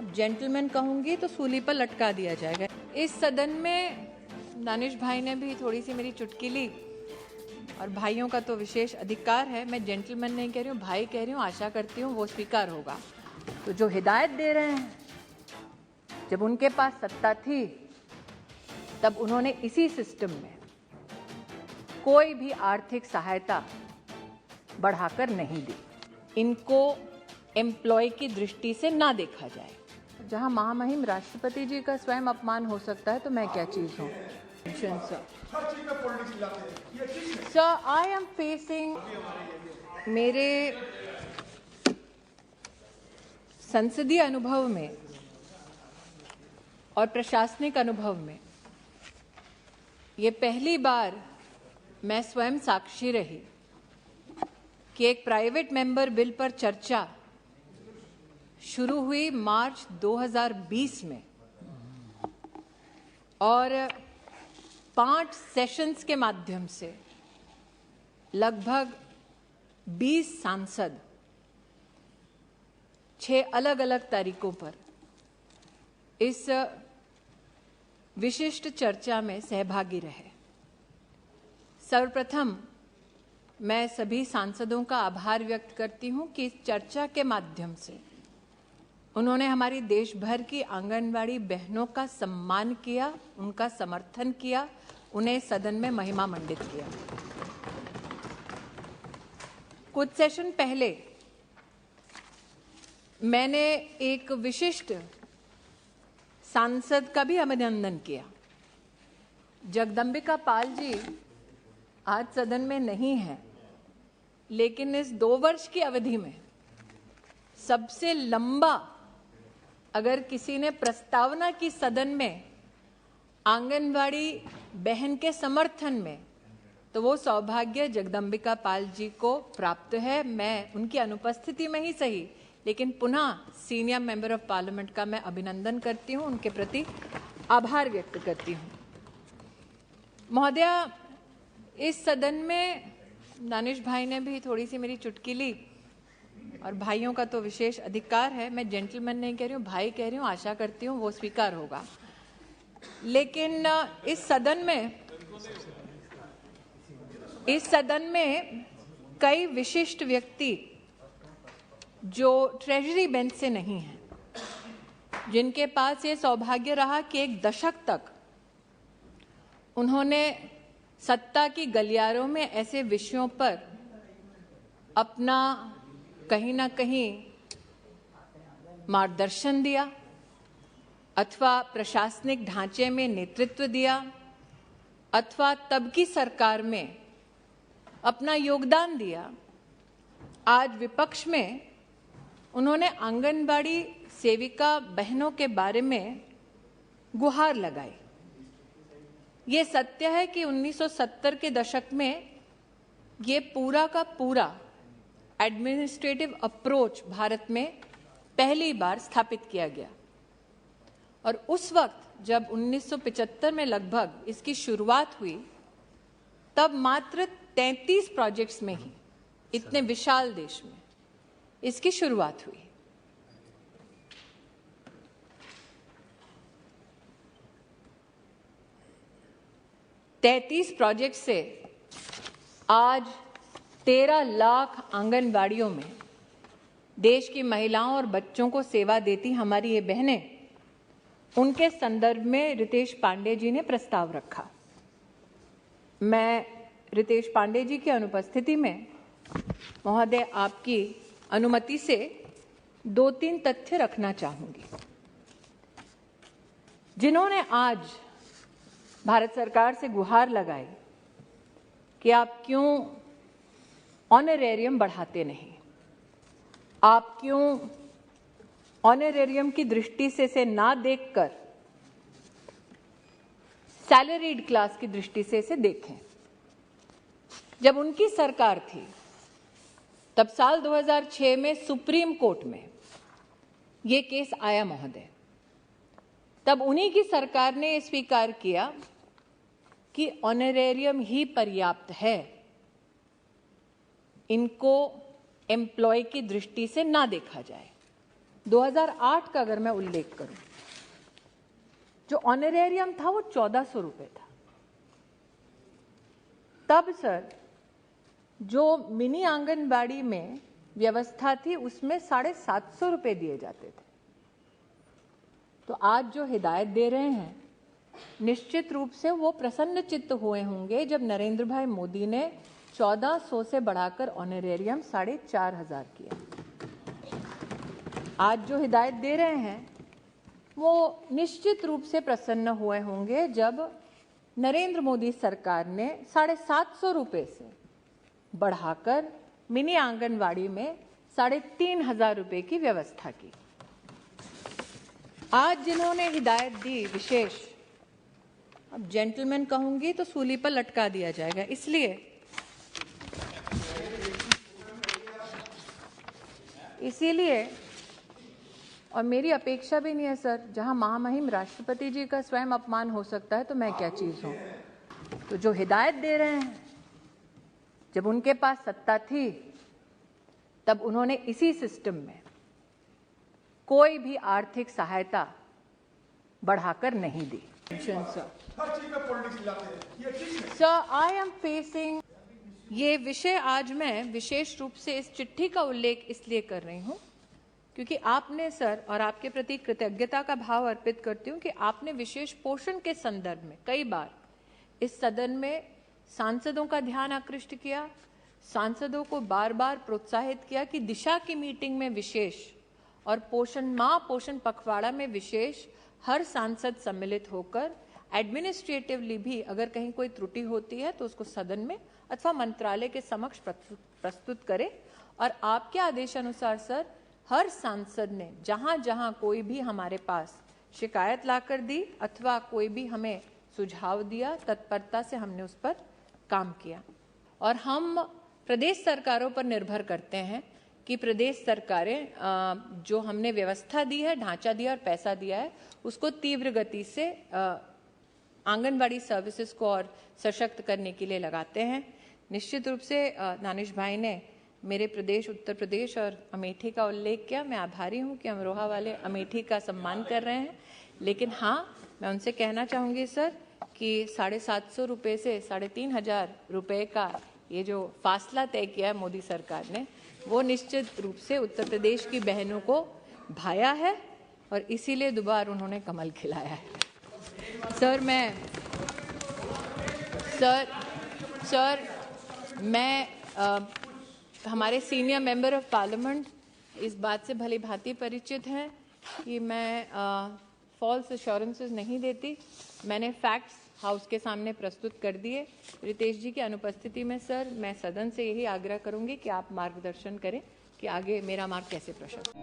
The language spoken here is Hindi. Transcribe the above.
जेंटलमैन कहूंगी तो सूली पर लटका दिया जाएगा। इस सदन में दानिश भाई ने भी थोड़ी सी मेरी चुटकी ली और भाइयों का तो विशेष अधिकार है। मैं जेंटलमैन नहीं कह रही हूँ, भाई कह रही हूँ, आशा करती हूँ वो स्वीकार होगा। तो जो हिदायत दे रहे हैं, जब उनके पास सत्ता थी तब उन्होंने इसी सिस्टम में कोई भी आर्थिक सहायता बढ़ाकर नहीं दी। इनको एम्प्लॉय की दृष्टि से ना देखा जाए। जहां महामहिम राष्ट्रपति जी का स्वयं अपमान हो सकता है तो मैं क्या चीज हूं। सर, आई एम फेसिंग, मेरे संसदीय अनुभव में और प्रशासनिक अनुभव में ये पहली बार मैं स्वयं साक्षी रही कि एक प्राइवेट मेंबर बिल पर चर्चा शुरू हुई मार्च 2020 में और 5 सेशंस के माध्यम से लगभग 20 सांसद 6 अलग अलग तारीखों पर इस विशिष्ट चर्चा में सहभागी रहे। सर्वप्रथम मैं सभी सांसदों का आभार व्यक्त करती हूं कि इस चर्चा के माध्यम से उन्होंने हमारी देश भर की आंगनवाड़ी बहनों का सम्मान किया, उनका समर्थन किया, उन्हें सदन में महिमा मंडित किया। कुछ सेशन पहले मैंने एक विशिष्ट सांसद का भी अभिनंदन किया। जगदम्बिका पाल जी आज सदन में नहीं है, लेकिन इस 2 वर्ष की अवधि में सबसे लंबा अगर किसी ने प्रस्तावना की सदन में आंगनवाड़ी बहन के समर्थन में, तो वो सौभाग्य जगदम्बिका पाल जी को प्राप्त है। मैं उनकी अनुपस्थिति में ही सही, लेकिन पुनः सीनियर मेंबर ऑफ पार्लियामेंट का मैं अभिनंदन करती हूं, उनके प्रति आभार व्यक्त करती हूं। महोदया, इस सदन में दानिश भाई ने भी थोड़ी सी मेरी चुटकी ली और भाइयों का तो विशेष अधिकार है। मैं जेंटलमैन नहीं कह रही हूँ, भाई कह रही हूँ, आशा करती हूँ वो स्वीकार होगा। लेकिन इस सदन में कई विशिष्ट व्यक्ति जो ट्रेजरी बेंच से नहीं हैं, जिनके पास ये सौभाग्य रहा कि 1 दशक तक उन्होंने सत्ता की गलियारों में ऐसे विषयों पर अपना कहीं ना कहीं मार्गदर्शन दिया अथवा प्रशासनिक ढांचे में नेतृत्व दिया अथवा तब की सरकार में अपना योगदान दिया। आज विपक्ष में उन्होंने आंगनबाड़ी सेविका बहनों के बारे में गुहार लगाई। ये सत्य है कि 1970 के दशक में ये पूरा का पूरा एडमिनिस्ट्रेटिव अप्रोच भारत में पहली बार स्थापित किया गया और उस वक्त जब 1975 में लगभग इसकी शुरुआत हुई, तब मात्र 33 प्रोजेक्ट्स में ही इतने विशाल देश में इसकी शुरुआत हुई। तैंतीस प्रोजेक्ट से आज 13 लाख आंगनवाड़ियों में देश की महिलाओं और बच्चों को सेवा देती हमारी ये बहनें, उनके संदर्भ में रितेश पांडे जी ने प्रस्ताव रखा। मैं रितेश पांडे जी की अनुपस्थिति में महोदय आपकी अनुमति से 2-3 तथ्य रखना चाहूंगी, जिन्होंने आज भारत सरकार से गुहार लगाई कि आप क्यों ऑनरेरियम बढ़ाते नहीं, आप क्यों ऑनरेरियम की दृष्टि से इसे ना देखकर सैलरीड क्लास की दृष्टि से इसे देखें। जब उनकी सरकार थी तब साल 2006 में सुप्रीम कोर्ट में ये केस आया महोदय। तब उन्हीं की सरकार ने स्वीकार किया कि ऑनरेरियम ही पर्याप्त है, इनको एम्प्लॉय की दृष्टि से ना देखा जाए। 2008 का अगर मैं उल्लेख करूं, जो ऑनरेरियम था वो 1400 रुपए था। तब सर जो मिनी आंगनबाड़ी में व्यवस्था थी उसमें 750 रुपए दिए जाते थे। तो आज जो हिदायत दे रहे हैं, निश्चित रूप से वो प्रसन्न चित्त हुए होंगे जब नरेंद्र भाई मोदी ने 1400 से बढ़ाकर ऑनरेरियम 4500 किया। आज जो हिदायत दे रहे हैं वो निश्चित रूप से प्रसन्न हुए होंगे जब नरेंद्र मोदी सरकार ने 750 रुपए से बढ़ाकर मिनी आंगनवाड़ी में 3500 रुपए की व्यवस्था की। आज जिन्होंने हिदायत दी विशेष, अब जेंटलमैन कहूंगी तो सूली पर लटका दिया जाएगा, इसीलिए और मेरी अपेक्षा भी नहीं है सर, जहां महामहिम राष्ट्रपति जी का स्वयं अपमान हो सकता है तो मैं क्या चीज हूं। तो जो हिदायत दे रहे हैं, जब उनके पास सत्ता थी तब उन्होंने इसी सिस्टम में कोई भी आर्थिक सहायता बढ़ाकर नहीं दी। सर, आई एम फेसिंग ये विषय, आज मैं विशेष रूप से इस चिट्ठी का उल्लेख इसलिए कर रही हूं क्योंकि आपने सर, और आपके प्रति कृतज्ञता का भाव अर्पित करती हूं कि आपने विशेष पोषण के संदर्भ में कई बार इस सदन में सांसदों का ध्यान आकृष्ट किया, सांसदों को बार बार प्रोत्साहित किया कि दिशा की मीटिंग में विशेष और पोषण माह पोषण पखवाड़ा में विशेष हर सांसद सम्मिलित होकर एडमिनिस्ट्रेटिवली भी अगर कहीं कोई त्रुटि होती है तो उसको सदन में अथवा मंत्रालय के समक्ष प्रस्तुत करे। और आपके आदेशानुसार सर, हर सांसद ने जहां जहां कोई भी हमारे पास शिकायत लाकर दी अथवा कोई भी हमें सुझाव दिया, तत्परता से हमने उस पर काम किया। और हम प्रदेश सरकारों पर निर्भर करते हैं कि प्रदेश सरकारें जो हमने व्यवस्था दी है, ढांचा दिया और पैसा दिया है, उसको तीव्र गति से आंगनबाड़ी सर्विसेज को और सशक्त करने के लिए लगाते हैं। निश्चित रूप से दानिश भाई ने मेरे प्रदेश उत्तर प्रदेश और अमेठी का उल्लेख किया। मैं आभारी हूं कि अमरोहा वाले अमेठी का सम्मान कर रहे हैं, लेकिन हाँ, मैं उनसे कहना चाहूंगी सर कि 750 रुपये से 3500 रुपये का ये जो फासला तय किया है मोदी सरकार ने, वो निश्चित रूप से उत्तर प्रदेश की बहनों को भाया है और इसीलिए दोबारा उन्होंने कमल खिलाया है। सर मैं हमारे सीनियर मेंबर ऑफ पार्लियामेंट इस बात से भली भांति परिचित हैं कि मैं फॉल्स एश्योरेंसेस नहीं देती। मैंने फैक्ट्स हाउस के सामने प्रस्तुत कर दिए। रितेश जी की अनुपस्थिति में सर, मैं सदन से यही आग्रह करूंगी कि आप मार्गदर्शन करें कि आगे मेरा मार्ग कैसे प्रशस्त।